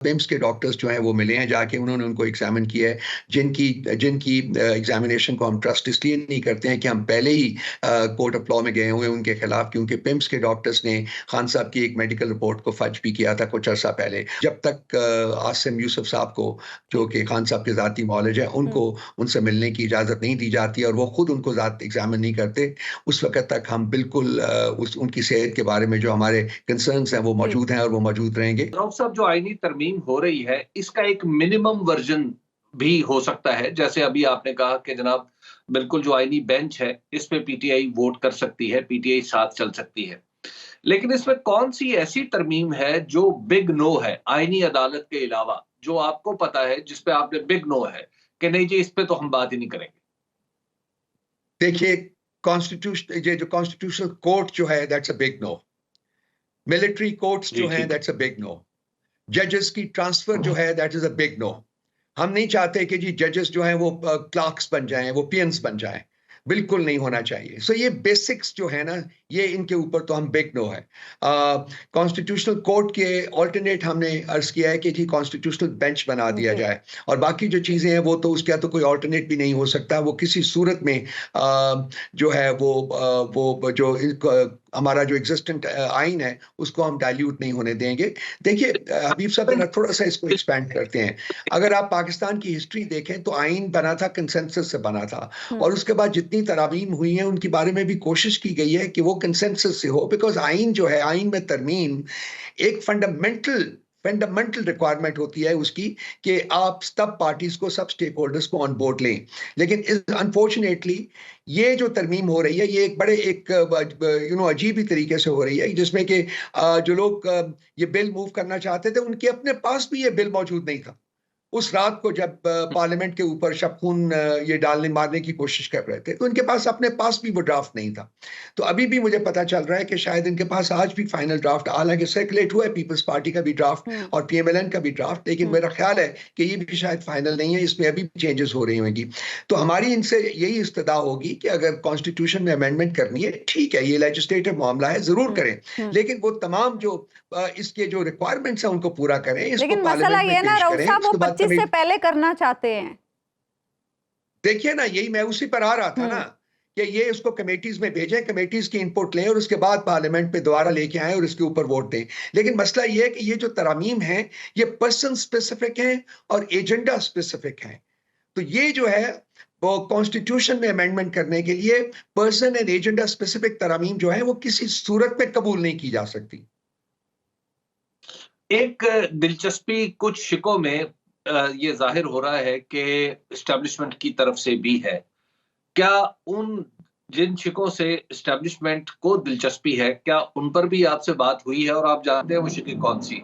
PIMS के doctors जो हैं वो मिले हैं जाके, उन्होंने उनको एग्जामिन किया है, जिनकी जिनकी एग्जामिनेशन को हम ट्रस्ट इसलिए नहीं करते हैं कि हम पहले ही कोर्ट ऑफ लॉ में गए हुए उनके खिलाफ, क्योंकि पिम्स के डॉक्टर्स ने खान साहब की एक मेडिकल रिपोर्ट को फर्ज भी किया था कुछ अर्सा पहले। जब तक आसिम यूसुफ साहब को, जो कि खान साहब के ज़ाती मौलज है, उनको उनसे मिलने की इजाज़त नहीं दी जाती और वो खुद उनको ज़ात एग्जामिन नहीं करते, उस वक्त तक हम बिल्कुल उनकी सेहत के बारे में जो हमारे कंसर्न्स हैं वो मौजूद हैं और वो मौजूद रहेंगे। रऊफ साहब, जो आईनी तरमीम हो रही है, इसका एक मिनिमम वर्जन भी हो सकता है, जैसे अभी आपने कहा कि जनाब बिल्कुल जो आईनी बेंच है इस पे पीटीआई वोट कर सकती है, पीटीआई साथ चल सकती है, लेकिन इसमें कौन सी ऐसी तरमीम है जो बिग नो है आईनी अदालत के अलावा, जो आपको पता है जिसपे आपने बिग नो है कि नहीं जी इस पे तो हम बात ही नहीं करेंगे? देखिए, जो कॉन्स्टिट्यूशनल कोर्ट जो है that's a big no, military courts जो हैं दैट्स अ बिग नो, जजेस की ट्रांसफर जो है that is a big no. हम नहीं चाहते कि जी जजेस जो हैं वो क्लार्क्स बन जाएं, वो पीएन्स बन जाएं, बिल्कुल नहीं होना चाहिए। सो ये बेसिक्स जो है ना, ये इनके ऊपर तो हम बिग नो है। कॉन्स्टिट्यूशनल कोर्ट के ऑल्टरनेट हमने अर्ज किया है कि जी कॉन्स्टिट्यूशनल बेंच बना दिया जाए, और बाकी जो चीज़ें हैं वो तो उसका तो कोई ऑल्टरनेट भी नहीं हो सकता, वो किसी सूरत में जो है वो जो हमारा जो एग्जिस्टेंट आइन है उसको हम डाइल्यूट नहीं होने देंगे। देखिए हबीब साहब, जरा थोड़ा सा इसको एक्सपैंड करते हैं। अगर आप पाकिस्तान की हिस्ट्री देखें तो आइन बना था कंसेंसस से बना था, और उसके बाद जितनी तरामीम हुई हैं उनके बारे में भी कोशिश की गई है कि वो कंसेंसस से हो, बिकॉज आइन जो है, आइन में तरमीम एक फंडामेंटल रिक्वायरमेंट होती है उसकी कि आप सब पार्टीज को, सब स्टेक होल्डर्स को ऑन बोर्ड लें। लेकिन अनफॉर्चुनेटली ये जो तरमीम हो रही है ये एक बड़े एक अजीब ही तरीके से हो रही है, जिसमें कि जो लोग ये बिल मूव करना चाहते थे उनके अपने पास भी ये बिल मौजूद नहीं था। उस रात को जब पार्लियामेंट के ऊपर शबखून ये डालने मारने की कोशिश कर रहे थे तो इनके पास अपने पास भी वो ड्राफ्ट नहीं था। तो अभी भी मुझे पता चल रहा है कि शायद इनके पास आज भी फाइनल ड्राफ्ट, हालांकि सर्कुलेट हुआ है पीपल्स पार्टी का भी ड्राफ्ट और पीएमएलएन का भी ड्राफ्ट, लेकिन मेरा ख्याल है कि ये भी शायद फाइनल नहीं है, इसमें अभी भी चेंजेस हो रही होंगी। तो हमारी इनसे यही इस्तदा होगी कि अगर कॉन्स्टिट्यूशन में अमेंडमेंट करनी है, ठीक है, ये लेजिस्लेटिव मामला है, जरूर करें, लेकिन वो तमाम जो इसके जो रिक्वायरमेंट्स हैं उनको पूरा करें, इसको पार्लियामेंट में पेश करें। वो 25 से पहले करना चाहते हैं। देखिए ना, यही मैं उसी पर आ रहा था ना कि ये इसको कमेटीज में भेजें, कमेटीज की इनपुट लें और उसके बाद पार्लियामेंट पे दोबारा लेके आए और इसके ऊपर वोट दें। लेकिन मसला ये है कि ये जो तरामीम है ये पर्सन स्पेसिफिक है और एजेंडा स्पेसिफिक है। तो ये जो है वो कॉन्स्टिट्यूशन में अमेंडमेंट करने के लिए पर्सन एंड एजेंडा स्पेसिफिक तरामीम जो है वो किसी सूरत में कबूल नहीं की जा सकती। एक दिलचस्पी कुछ शिकों में ये जाहिर हो रहा है कि एस्टेब्लिशमेंट की तरफ से भी है। क्या उन जिन शिकों से एस्टेब्लिशमेंट को दिलचस्पी है, क्या उन पर भी आपसे बात हुई है और आप जानते हैं वो शिकें कौन सी?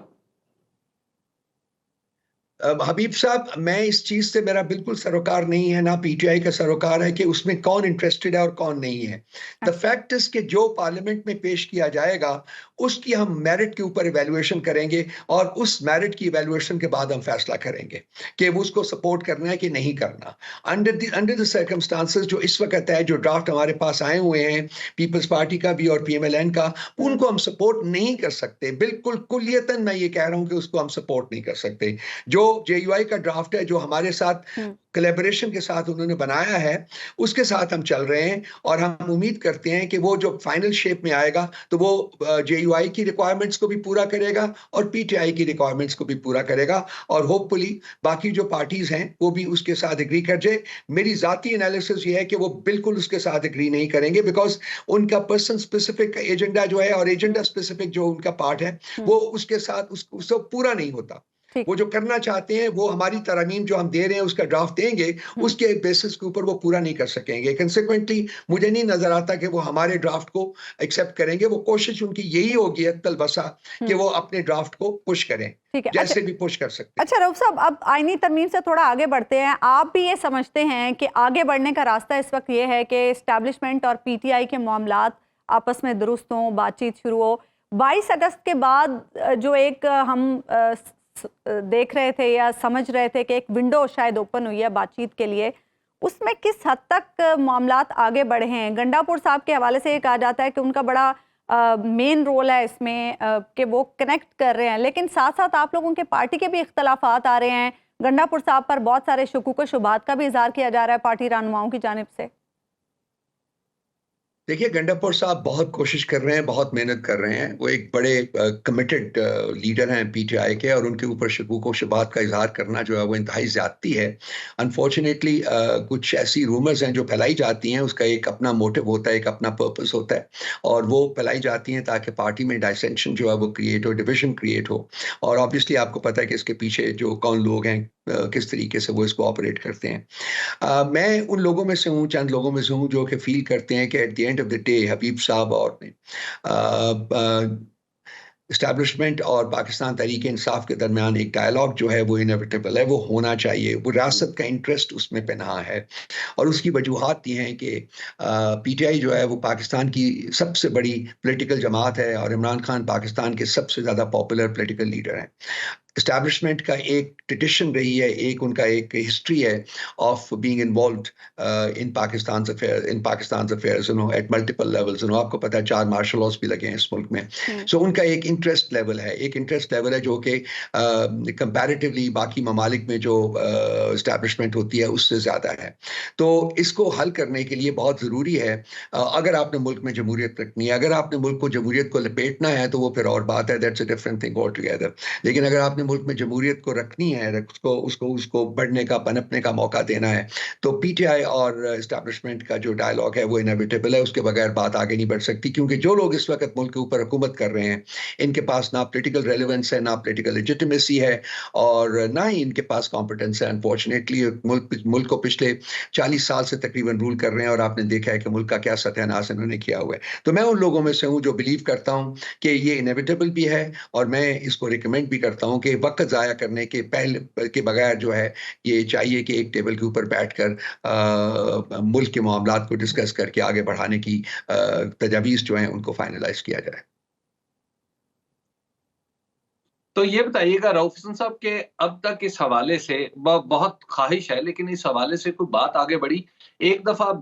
हबीब साहब, मैं इस चीज से, मेरा बिल्कुल सरोकार नहीं है, ना पीटीआई का सरोकार है कि उसमें कौन इंटरेस्टेड है और कौन नहीं है। द फैक्ट इज कि जो पार्लियामेंट में पेश किया जाएगा उसकी हम मेरिट के ऊपर इवैल्यूएशन करेंगे और उस मेरिट की इवैल्यूएशन के बाद हम फैसला करेंगे कि वो उसको सपोर्ट करना है कि नहीं करना। अंडर द सर्कमस्टांसेस जो इस वक्त है, जो ड्राफ्ट हमारे पास आए हुए हैं पीपल्स पार्टी का भी और पीएमएलएन का, उनको हम सपोर्ट नहीं कर सकते। बिल्कुल कुल्लियतन मैं ये कह रहा हूं कि उसको हम सपोर्ट नहीं कर सकते। जो जेयूआई का ड्राफ्ट है, जो हमारे साथ कोलैबोरेशन के साथ उन्होंने बनाया है, उसके साथ हम चल रहे हैं और हम उम्मीद करते हैं कि वो जो फाइनल शेप में आएगा तो वो जेयूआई की रिक्वायरमेंट्स को भी पूरा करेगा और पीटीआई की रिक्वायरमेंट्स को भी पूरा करेगा, और होपफुली बाकी जो पार्टीज हैं वो भी उसके साथ एग्री कर जाए। मेरी जाती एनालिसिस ये है कि वो बिल्कुल उसके साथ एग्री नहीं करेंगे, बिकॉज उनका पर्सन स्पेसिफिक एजेंडा जो है और एजेंडा स्पेसिफिक जो उनका पार्ट है वो उसके साथ उसको पूरा नहीं होता। वो जो करना चाहते हैं वो हमारी तरमीम जो हम दे रहे हैं उसका ड्राफ्ट देंगे, उसके बेसिस के ऊपर वो पूरा नहीं कर सकेंगे। कंसिक्वेंटली मुझे नहीं नजर आता कि वो हमारे ड्राफ्ट को एक्सेप्ट करेंगे। वो कोशिश उनकी यही होगी अक्ल बसा कि वो अपने ड्राफ्ट को पुश करें, जैसे भी पुश कर सकते हैं। अच्छा रऊफ साहब, अब आईनी तरमीम से थोड़ा आगे बढ़ते हैं। आप भी ये समझते हैं कि आगे बढ़ने का रास्ता इस वक्त ये है कि एस्टैब्लिशमेंट और पीटीआई के मामलात आपस में दुरुस्त हों, बातचीत शुरू हो? 22 अगस्त के बाद जो एक हम देख रहे थे या समझ रहे थे कि एक विंडो शायद ओपन हुई है बातचीत के लिए, उसमें किस हद तक मामलात आगे बढ़े हैं? गंडापुर साहब के हवाले से ये कहा जाता है कि उनका बड़ा मेन रोल है इसमें कि वो कनेक्ट कर रहे हैं, लेकिन साथ साथ आप लोगों के पार्टी के भी इख्तलाफात आ रहे हैं। गंडापुर साहब पर बहुत सारे शुकूक व शुबात का भी इजहार किया जा रहा है पार्टी रहनुमाओं की जानिब से। देखिए, गंडापुर साहब बहुत कोशिश कर रहे हैं, बहुत मेहनत कर रहे हैं। वो एक बड़े कमिटेड लीडर हैं पीटीआई के, और उनके ऊपर शकूक व शुबात का इजहार करना जो है वो इंतहाई ज़्यादती है। अनफॉर्चुनेटली कुछ ऐसी रूमर्स हैं जो फैलाई जाती हैं, उसका एक अपना मोटिव होता है, एक अपना पर्पस होता है, और वो फैलाई जाती हैं ताकि पार्टी में डाइसेंशन जो है वो क्रिएट हो, डिविजन क्रिएट हो। और ऑब्वियसली आपको पता है कि इसके पीछे जो कौन लोग हैं, किस तरीके से वो इसको ऑपरेट करते हैं। मैं उन लोगों में से हूँ, चंद लोगों में से हूँ जो कि फील करते हैं कि at the end of the day Habib साहब और इस्टेब्लिशमेंट और पाकिस्तान तहरीक इंसाफ के दरमियान एक डायलॉग जो है वो इनएविटेबल है, वो होना चाहिए। वो रियासत का इंटरेस्ट उसमें पनाह है, और उसकी वजूहात ये हैं कि पीटीआई जो है वो पाकिस्तान की सबसे बड़ी पॉलिटिकल जमात है, और इमरान खान पाकिस्तान के सबसे ज़्यादा पॉपुलर पॉलिटिकल लीडर हैं। इस्टेब्लिशमेंट का एक ट्रेडिशन रही है, एक उनका एक हिस्ट्री है of being involved in Pakistan affairs, at multiple levels. आपको पता है 4 मार्शल लॉस भी लगे हैं इस मुल्क में। सो उनका एक इंटरेस्ट लेवल है, जो कि कंपैरेटिवली बाकी ममालिक में जो इस्टेब्लिशमेंट होती है उससे ज़्यादा है। तो इसको हल करने के लिए बहुत ज़रूरी है, अगर आपने मुल्क में जमहूरियत रखनी है, अगर आपने मुल्क को जमहूरियत को लपेटना है तो वो फिर और बात है, that's a different thing all together. लेकिन अगर आपने मुल्क में जमहूरियत को रखनी है, उसको बढ़ने का, पनपने का मौका देना है, तो पीटीआई और एस्टैब्लिशमेंट का जो डायलॉग है वो इनएविटेबल है। उसके बगैर बात आगे नहीं बढ़ सकती, क्योंकि जो लोग इस वक्त मुल्क के ऊपर हुकूमत कर रहे हैं, इनके पास ना पॉलिटिकल रेलेवेंस है, ना पॉलिटिकल लेजिटिमेसी है, और ना ही इनके पास कॉम्पिटेंस है। अनफॉर्चुनेटली मुल्क को पिछले 40 साल से तकरीबन रूल कर रहे हैं, और आपने देखा है कि मुल्क का क्या सत्यानाश इन्होंने किया हुआ है। तो मैं उन लोगों में से हूँ जो बिलीव करता हूँ कि ये इनएविटेबल भी है, और मैं इसको रिकमेंड भी करता हूँ कि वक्त ज़ाया करने के पहले के बगैर जो है ये चाहिए कि एक टेबल के ऊपर बैठकर मुल्क के मामलात को डिस्कस करके आगे बढ़ाने की तजावीज़ जो हैं उनको फाइनलाइज किया जाए। तो ये बताइएगा रऊफ हसन साहब के अब तक इस हवाले से बहुत ख्वाहिश है, लेकिन इस हवाले से कोई बात आगे बढ़ी? एक दफा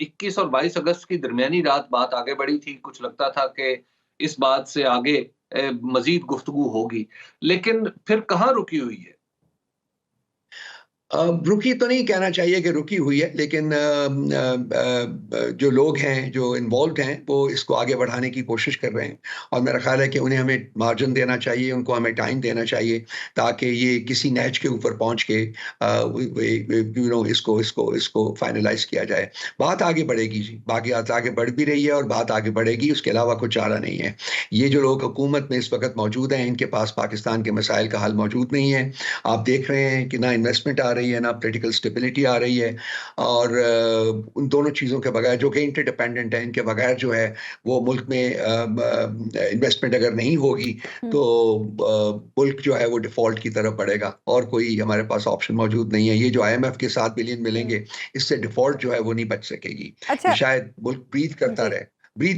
21 और 22 अगस्त की दरमियानी रात बात आगे बढ़ी थी, कुछ लगता था कि इस बात से आगे मजीद गुफ्तगू होगी, लेकिन फिर कहाँ रुकी हुई है? रुकी तो नहीं कहना चाहिए कि रुकी हुई है, लेकिन जो लोग हैं जो इन्वॉल्व हैं वो इसको आगे बढ़ाने की कोशिश कर रहे हैं, और मेरा ख्याल है कि उन्हें हमें मार्जिन देना चाहिए, उनको हमें टाइम देना चाहिए, ताकि ये किसी नैच के ऊपर पहुंच के इसको फाइनलाइज किया जाए। बात आगे बढ़ेगी जी, बाकी आगे बढ़ भी रही है और बात आगे बढ़ेगी, उसके अलावा कुछ चारा नहीं है। ये जो लोग हुकूमत में इस वक्त मौजूद हैं, इनके पास पाकिस्तान के मसाइल का हल मौजूद नहीं है। आप देख रहे हैं कि ना इन्वेस्टमेंट आ रही है, ना पॉलिटिकल स्टेबिलिटी आ रही है, और उन दोनों चीज़ों के बगैर, जो कि इंटरडिपेंडेंट है, इनके बगैर जो है वो मुल्क में इन्वेस्टमेंट अगर नहीं होगी तो मुल्क जो है वो डिफॉल्ट की तरफ बढ़ेगा, और कोई हमारे पास ऑप्शन मौजूद नहीं है। ये जो IMF के 7 बिलियन मिलेंगे, इससे डिफॉल्ट जो है वो नहीं बच सकेगी। अच्छा, शायद मुल्क ब्रीथ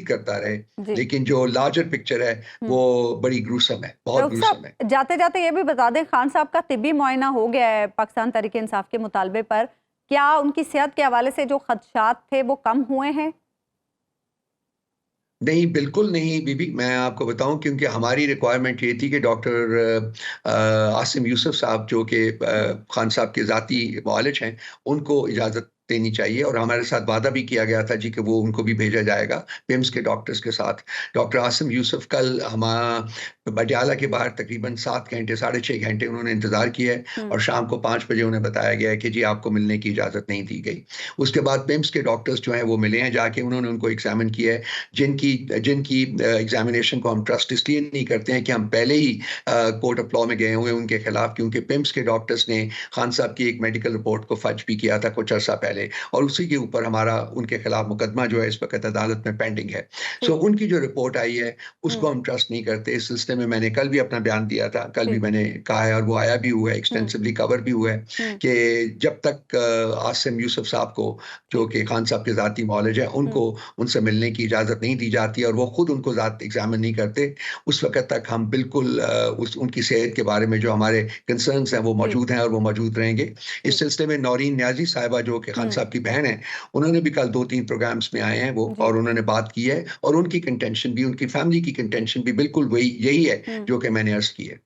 करता रहे, लेकिन जो लार्जर पिक्चर है वो बड़ी ग्रूसम है, बहुत ग्रूसम है। जाते जाते ये भी बता दें, खान साहब का तिब्बी मुआयना हो गया है पाकिस्तान तहरीक इंसाफ के मुतालबे पर, क्या उनकी सेहत के हवाले से जो खदशात थे वो कम हुए हैं? नहीं, बिल्कुल नहीं बीबी, मैं आपको बताऊं, क्योंकि हमारी रिक्वायरमेंट ये थी कि डॉक्टर आसिम यूसुफ साहब, जो कि खान साहब के ज़ाती मुआलिज हैं, उनको इजाज़त देनी चाहिए, और हमारे साथ वादा भी किया गया था जी कि वो उनको भी भेजा जाएगा पिम्स के डॉक्टर्स के साथ। डॉक्टर आसिम यूसुफ कल बडियाला के बाहर तकरीबन 7 घंटे 6.5 घंटे उन्होंने इंतज़ार किया है, और शाम को 5 बजे उन्हें बताया गया है कि जी आपको मिलने की इजाज़त नहीं दी गई। उसके बाद पिम्स के डॉक्टर्स जो हैं वो मिले हैं जाके, उन्होंने उनको एग्जामिन किया है, जिनकी एग्जामिनेशन को हम ट्रस्ट इसलिए नहीं करते हैं कि हम पहले ही कोर्ट ऑफ लॉ में गए हुए उनके खिलाफ, क्योंकि पिम्स के डॉक्टर्स ने खान साहब की एक मेडिकल रिपोर्ट को फर्ज भी किया था कुछ अर्सा पहले, और उसी के ऊपर हमारा उनके खिलाफ मुकदमा जो है इस वक्त अदालत में पेंडिंग है। सो उनकी जो रिपोर्ट आई है उसको हम ट्रस्ट नहीं करते। इस सिलसिले में मैंने कल भी अपना बयान दिया था, कल भी मैंने कहा है, और वो आया भी हुआ है, एक्सटेंसिवली कवर भी हुआ है, कि जब तक आसिम यूसुफ साहब को, जो कि खान साहब के ज़ाती मौलिज है, उनको उनसे मिलने की इजाज़त नहीं दी जाती और वो खुद उनको ज़ात एग्जामिन नहीं करते, उस वक्त तक हम बिल्कुल उनकी सेहत के बारे में जो हमारे कंसर्न्स हैं वो मौजूद हैं और वो मौजूद रहेंगे। इस सिलसिले में नौरीन न्याजी साहिबा, जो कि खान साहब की बहन है, उन्होंने भी कल 2-3 प्रोग्राम्स में आए हैं वो, और उन्होंने बात की है, और उनकी कंटेंशन भी, उनकी फैमिली की कंटेंशन भी बिल्कुल वही यही है जो कि मैंने अर्ज की है।